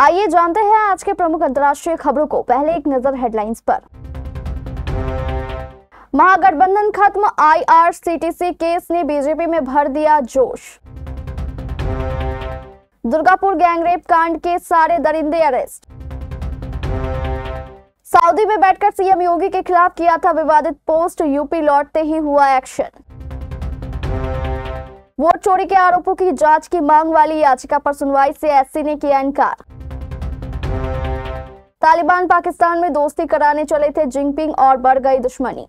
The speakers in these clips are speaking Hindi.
आइए जानते हैं आज के प्रमुख अंतर्राष्ट्रीय खबरों को। पहले एक नजर हेडलाइंस पर। महागठबंधन खत्म, आईआरसीटीसी केस ने बीजेपी में भर दिया जोश। दुर्गापुर गैंगरेप कांड के सारे दरिंदे अरेस्ट। सऊदी में बैठकर सीएम योगी के खिलाफ किया था विवादित पोस्ट, यूपी लौटते ही हुआ एक्शन। वोट चोरी के आरोपों की जांच की मांग वाली याचिका पर सुनवाई से एससी ने किया इनकार। तालिबान पाकिस्तान में दोस्ती कराने चले थे जिनपिंग और बढ़ गई दुश्मनी।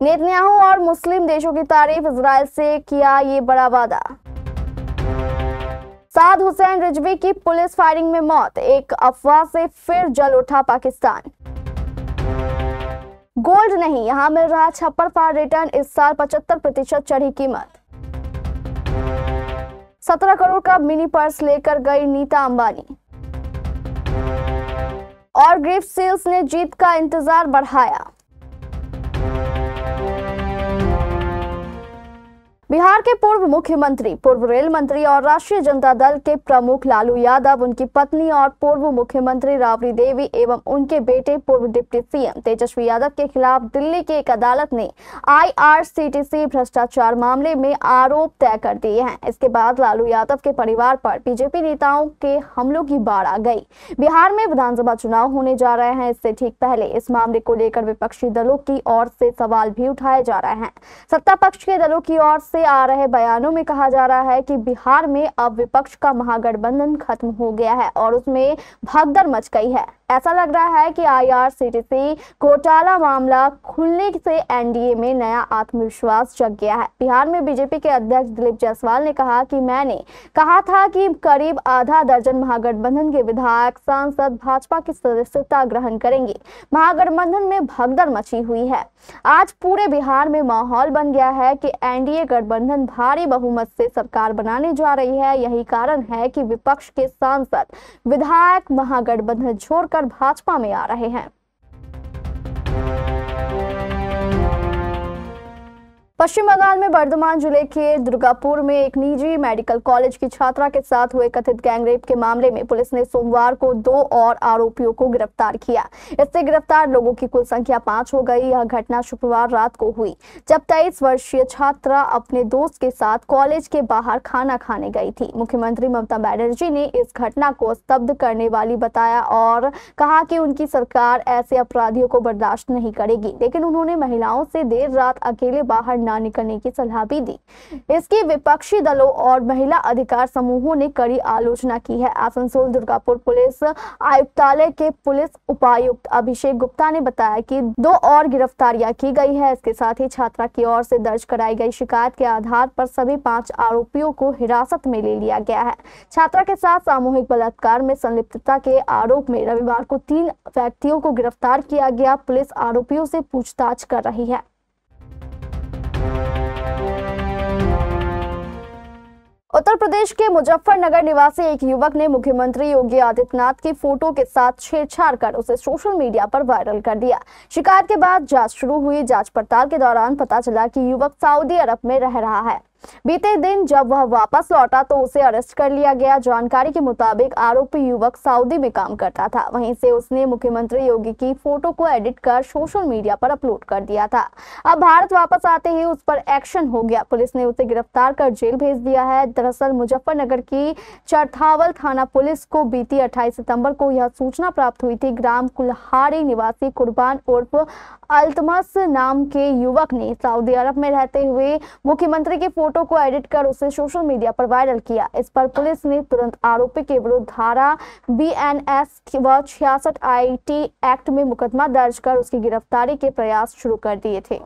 नेतन्याहू और मुस्लिम देशों की तारीफ, इजराइल से किया ये बड़ा वादा। साद हुसैन रिजवी की पुलिस फायरिंग में मौत, एक अफवाह से फिर जल उठा पाकिस्तान। गोल्ड नहीं, यहां मिल रहा छप्पर फाड़ रिटर्न, इस साल 75% चढ़ी कीमत। 17 करोड़ का मिनी पर्स लेकर गई नीता अंबानी। और ग्रिफ सेल्स ने जीत का इंतजार बढ़ाया। बिहार के पूर्व मुख्यमंत्री, पूर्व रेल मंत्री और राष्ट्रीय जनता दल के प्रमुख लालू यादव, उनकी पत्नी और पूर्व मुख्यमंत्री राबड़ी देवी एवं उनके बेटे पूर्व डिप्टी सीएम तेजस्वी यादव के खिलाफ दिल्ली की एक अदालत ने आईआरसीटीसी भ्रष्टाचार मामले में आरोप तय कर दिए हैं। इसके बाद लालू यादव के परिवार पर बीजेपी नेताओं के हमलों की बाढ़ आ गई। बिहार में विधानसभा चुनाव होने जा रहे हैं, इससे ठीक पहले इस मामले को लेकर विपक्षी दलों की ओर से सवाल भी उठाए जा रहे हैं। सत्ता पक्ष के दलों की ओर से आ रहे बयानों में कहा जा रहा है कि बिहार में अब विपक्ष का महागठबंधन खत्म हो गया है और उसमें भगदड़ मच गई है। ऐसा लग रहा है कि आईआरसीटीसी घोटाला मामला खुलने से एनडीए में नया आत्मविश्वास जग गया है। बिहार में बीजेपी के अध्यक्ष दिलीप जायसवाल ने कहा कि मैंने कहा था कि करीब आधा दर्जन महागठबंधन के विधायक सांसद भाजपा की सदस्यता ग्रहण करेंगे। महागठबंधन में भगदड़ मची हुई है। आज पूरे बिहार में माहौल बन गया है कि एनडीए गठबंधन भारी बहुमत से सरकार बनाने जा रही है। यही कारण है कि विपक्ष के सांसद विधायक महागठबंधन छोड़कर भाजपा में आ रहे हैं। पश्चिम बंगाल में बर्धमान जिले के दुर्गापुर में एक निजी मेडिकल कॉलेज की छात्रा के साथ हुए कथित गैंगरेप के मामले में पुलिस ने सोमवार को 2 और आरोपियों को गिरफ्तार किया। इससे गिरफ्तार लोगों की कुल संख्या 5 हो गई। यह घटना शुक्रवार रात को हुई, जब 23 वर्षीय छात्रा अपने दोस्त के साथ कॉलेज के बाहर खाना खाने गई थी। मुख्यमंत्री ममता बनर्जी ने इस घटना को स्तब्ध करने वाली बताया और कहा कि उनकी सरकार ऐसे अपराधियों को बर्दाश्त नहीं करेगी, लेकिन उन्होंने महिलाओं से देर रात अकेले बाहर न निकलने की सलाह भी दी। इसकी विपक्षी दलों और महिला अधिकार समूहों ने कड़ी आलोचना की है। आसनसोल दुर्गापुर पुलिस आयुक्तालय के पुलिस उपायुक्त अभिषेक गुप्ता ने बताया कि 2 और गिरफ्तारियां की गई है। इसके साथ ही छात्रा की ओर से दर्ज कराई गई शिकायत के आधार पर सभी 5 आरोपियों को हिरासत में ले लिया गया है। छात्रा के साथ सामूहिक बलात्कार में संलिप्तता के आरोप में रविवार को 3 व्यक्तियों को गिरफ्तार किया गया। पुलिस आरोपियों से पूछताछ कर रही है। उत्तर प्रदेश के मुजफ्फरनगर निवासी एक युवक ने मुख्यमंत्री योगी आदित्यनाथ की फोटो के साथ छेड़छाड़ कर उसे सोशल मीडिया पर वायरल कर दिया। शिकायत के बाद जांच शुरू हुई। जांच पड़ताल के दौरान पता चला कि युवक सऊदी अरब में रह रहा है। बीते दिन जब वह वापस लौटा तो उसे अरेस्ट कर लिया गया। जानकारी के मुताबिक आरोपी युवक सऊदी में काम करता था। वहीं से उसने मुख्यमंत्री योगी की फोटो को एडिट कर सोशल मीडिया पर अपलोड कर दिया था। अब भारत वापस आते ही उस पर एक्शन हो गया। पुलिस ने उसे गिरफ्तार कर जेल भेज दिया है। दरअसल मुजफ्फरनगर की चरथावल थाना पुलिस को बीती 28 सितंबर को यह सूचना प्राप्त हुई थी। ग्राम कुल्हाड़ी निवासी कुर्बान उर्फ अल्तमस नाम के युवक ने सऊदी अरब में रहते हुए मुख्यमंत्री की फोटो को एडिट कर उसे सोशल मीडिया पर वायरल किया। इस पर पुलिस ने तुरंत आरोपी के विरुद्ध धारा BNS व 66 IT एक्ट में मुकदमा दर्ज कर उसकी गिरफ्तारी के प्रयास शुरू कर दिए थे।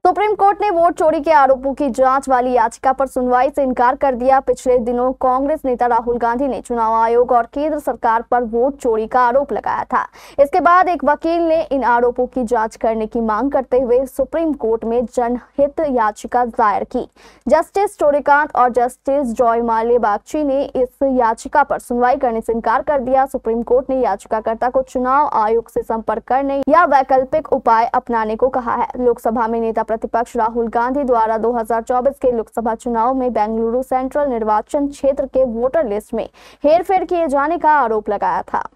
सुप्रीम कोर्ट ने वोट चोरी के आरोपों की जांच वाली याचिका पर सुनवाई से इनकार कर दिया। पिछले दिनों कांग्रेस नेता राहुल गांधी ने चुनाव आयोग और केंद्र सरकार पर वोट चोरी का आरोप लगाया था। इसके बाद एक वकील ने इन आरोपों की जांच करने की मांग करते हुए सुप्रीम कोर्ट में जनहित याचिका दायर की। जस्टिस चोरीकांत और जस्टिस जॉयमाल्य बागची ने इस याचिका पर सुनवाई करने से इनकार कर दिया। सुप्रीम कोर्ट ने याचिकाकर्ता को चुनाव आयोग से संपर्क करने या वैकल्पिक उपाय अपनाने को कहा है। लोकसभा में नेता प्रतिपक्ष राहुल गांधी द्वारा 2024 के लोकसभा चुनाव में बेंगलुरु सेंट्रल निर्वाचन क्षेत्र के वोटर लिस्ट में हेरफेर किए जाने का आरोप लगाया था।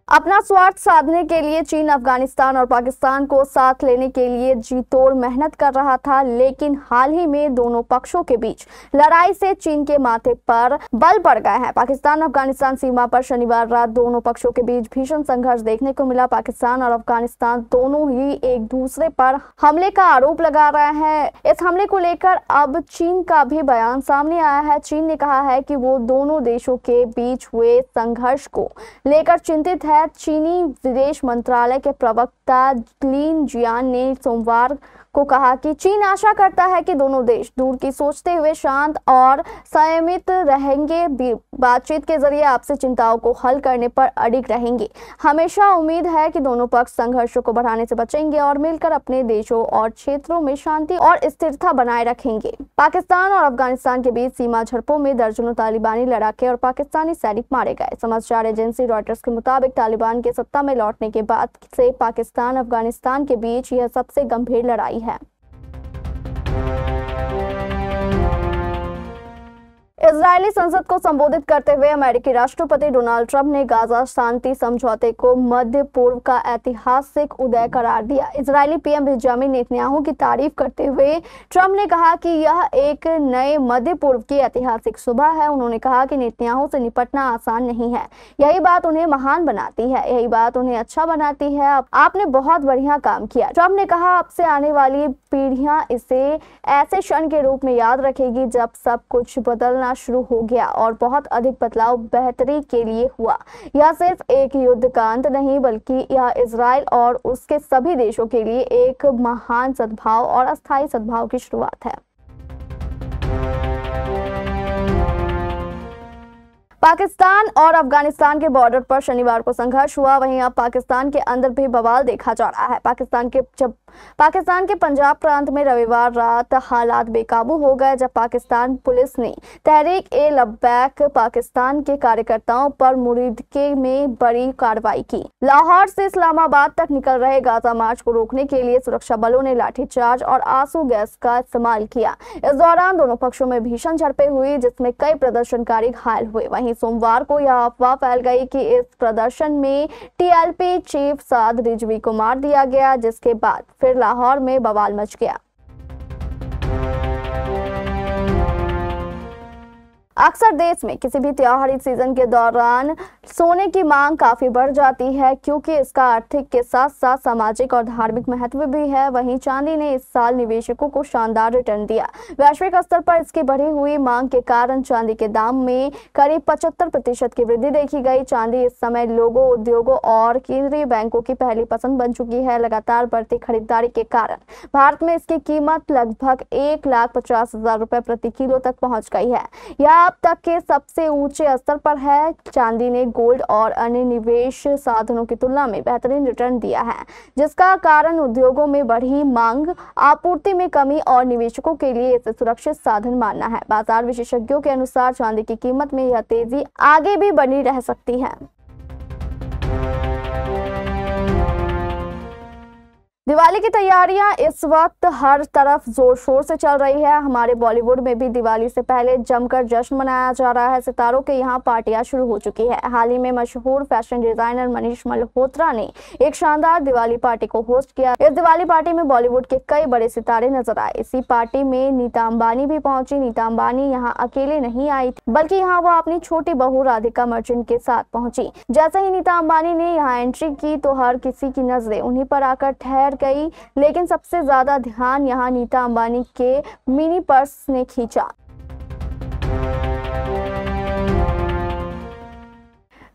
अपना स्वार्थ साधने के लिए चीन अफगानिस्तान और पाकिस्तान को साथ लेने के लिए जी तोड़ मेहनत कर रहा था, लेकिन हाल ही में दोनों पक्षों के बीच लड़ाई से चीन के माथे पर बल पड़ गए हैं। पाकिस्तान अफगानिस्तान सीमा पर शनिवार रात दोनों पक्षों के बीच भीषण संघर्ष देखने को मिला। पाकिस्तान और अफगानिस्तान दोनों ही एक दूसरे पर हमले का आरोप लगा रहे हैं। इस हमले को लेकर अब चीन का भी बयान सामने आया है। चीन ने कहा है कि वो दोनों देशों के बीच हुए संघर्ष को लेकर चिंतित है। चीनी विदेश मंत्रालय के प्रवक्ता लिन जियान ने सोमवार को कहा कि चीन आशा करता है कि दोनों देश दूर की सोचते हुए शांत और संयमित रहेंगे, बातचीत के जरिए आपसी चिंताओं को हल करने पर अडिग रहेंगे। हमेशा उम्मीद है कि दोनों पक्ष संघर्षों को बढ़ाने से बचेंगे और मिलकर अपने देशों और क्षेत्रों में शांति और स्थिरता बनाए रखेंगे। पाकिस्तान और अफगानिस्तान के बीच सीमा झड़पों में दर्जनों तालिबानी लड़ाके और पाकिस्तानी सैनिक मारे गए। समाचार एजेंसी रॉयटर्स के मुताबिक तालिबान के सत्ता में लौटने के बाद से पाकिस्तान अफगानिस्तान के बीच यह सबसे गंभीर लड़ाई है। इजरायली संसद को संबोधित करते हुए अमेरिकी राष्ट्रपति डोनाल्ड ट्रंप ने गाजा शांति समझौते को मध्य पूर्व का ऐतिहासिक उदय करार दिया। इजरायली पीएम बेंजामिन नेतन्याहू की तारीफ करते हुए ट्रंप ने कहा कि यह एक नए मध्य पूर्व की ऐतिहासिक सुबह है। उन्होंने कहा कि नेतन्याहू से निपटना आसान नहीं है, यही बात उन्हें महान बनाती है, यही बात उन्हें अच्छा बनाती है। आपने बहुत बढ़िया काम किया। ट्रंप ने कहा, अब से आने वाली पीढ़ियां इसे ऐसे क्षण के रूप में याद रखेगी जब सब कुछ बदलना शुरू हो गया और बहुत अधिक बदलाव बेहतरी के लिए हुआ। यह सिर्फ एक युद्ध का अंत नहीं, बल्कि यह इजराइल और उसके सभी देशों के लिए एक महान सद्भाव और अस्थायी सद्भाव की शुरुआत है। पाकिस्तान और अफगानिस्तान के बॉर्डर पर शनिवार को संघर्ष हुआ। वहीं अब पाकिस्तान के अंदर भी बवाल देखा जा रहा है। पाकिस्तान के पंजाब प्रांत में रविवार रात हालात बेकाबू हो गए जब पाकिस्तान पुलिस ने तहरीक-ए-लब्बैक पाकिस्तान के कार्यकर्ताओं पर मुरीदके में बड़ी कार्रवाई की। लाहौर से इस्लामाबाद तक निकल रहे गाजा मार्च को रोकने के लिए सुरक्षा बलों ने लाठीचार्ज और आंसू गैस का इस्तेमाल किया। इस दौरान दोनों पक्षों में भीषण झड़पें हुई, जिसमें कई प्रदर्शनकारी घायल हुए। वहीं सोमवार को यह अफवाह फैल गई कि इस प्रदर्शन में टीएलपी चीफ साद रिजवी को मार दिया गया, जिसके बाद फिर लाहौर में बवाल मच गया। अक्सर देश में किसी भी त्योहारी सीजन के दौरान सोने की मांग काफी बढ़ जाती है, क्योंकि इसका आर्थिक के साथ साथ सामाजिक और धार्मिक महत्व भी है। वहीं चांदी ने इस साल निवेशकों को शानदार रिटर्न दिया। वैश्विक स्तर पर इसकी बढ़ी हुई मांग के कारण चांदी के दाम में करीब 75% की वृद्धि देखी गई। चांदी इस समय लोगों, उद्योगों और केंद्रीय बैंकों की पहली पसंद बन चुकी है। लगातार बढ़ती खरीदारी के कारण भारत में इसकी कीमत लगभग 1,50,000 रुपए प्रति किलो तक पहुंच गई है। यह अब तक के सबसे ऊंचे स्तर पर है। चांदी ने गोल्ड और अन्य निवेश साधनों की तुलना में बेहतरीन रिटर्न दिया है, जिसका कारण उद्योगों में बढ़ी मांग, आपूर्ति में कमी और निवेशकों के लिए इसे सुरक्षित साधन मानना है। बाजार विशेषज्ञों के अनुसार चांदी की कीमत में यह तेजी आगे भी बनी रह सकती है। दिवाली की तैयारियां इस वक्त हर तरफ जोर शोर से चल रही है। हमारे बॉलीवुड में भी दिवाली से पहले जमकर जश्न मनाया जा रहा है। सितारों के यहाँ पार्टियां शुरू हो चुकी है। हाल ही में मशहूर फैशन डिजाइनर मनीष मल्होत्रा ने एक शानदार दिवाली पार्टी को होस्ट किया। इस दिवाली पार्टी में बॉलीवुड के कई बड़े सितारे नजर आए। इसी पार्टी में नीता अंबानी भी पहुंची। नीता अंबानी यहाँ अकेले नहीं आई थी, बल्कि यहाँ वो अपनी छोटी बहू राधिका मर्चेंट के साथ पहुंची। जैसे ही नीता अंबानी ने यहाँ एंट्री की तो हर किसी की नजरें उन्हीं पर आकर ठहर गई, लेकिन सबसे ज्यादा ध्यान यहां नीता अंबानी के मिनी पर्स ने खींचा।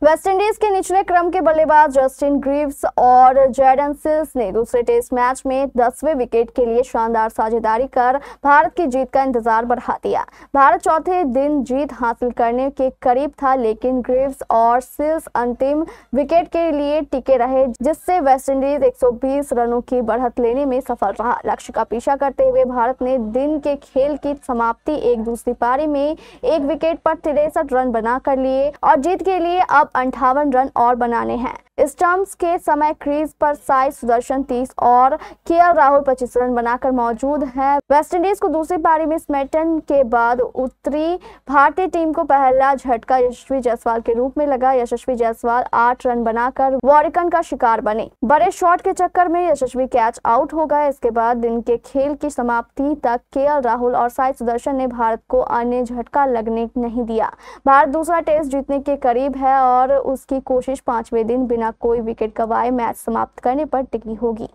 वेस्टइंडीज के निचले क्रम के बल्लेबाज जस्टिन ग्रीव्स और जैडन सिल्स ने दूसरे टेस्ट मैच में 10वें विकेट के लिए शानदार साझेदारी कर भारत की जीत का इंतजार बढ़ा दिया। भारत चौथे दिन जीत हासिल करने के करीब था, लेकिन ग्रीव्स और सिल्स अंतिम विकेट के लिए टिके रहे, जिससे वेस्टइंडीज 120 रनों की बढ़त लेने में सफल रहा। लक्ष्य का पीछा करते हुए भारत ने दिन के खेल की समाप्ति एक दूसरी पारी में एक विकेट पर 63 रन बना कर लिए और जीत के लिए अब 58 रन और बनाने हैं। स्टंप्स के समय क्रीज पर साई सुदर्शन 30 और केएल राहुल 25 रन बनाकर मौजूद हैं। वेस्टइंडीज को दूसरी पारी में स्मैटन के बाद उतरी भारतीय टीम को पहला झटका यशस्वी जायसवाल के रूप में लगा। यशस्वी जायसवाल 8 रन बनाकर वॉरिकन का शिकार बने। बड़े शॉट के चक्कर में यशस्वी कैच आउट हो गए। इसके बाद दिन के खेल की समाप्ति तक केएल राहुल और साई सुदर्शन ने भारत को अन्य झटका लगने नहीं दिया। भारत दूसरा टेस्ट जीतने के करीब है और उसकी कोशिश 5वें दिन बिना कोई विकेट गंवाए मैच समाप्त करने पर टिकी होगी।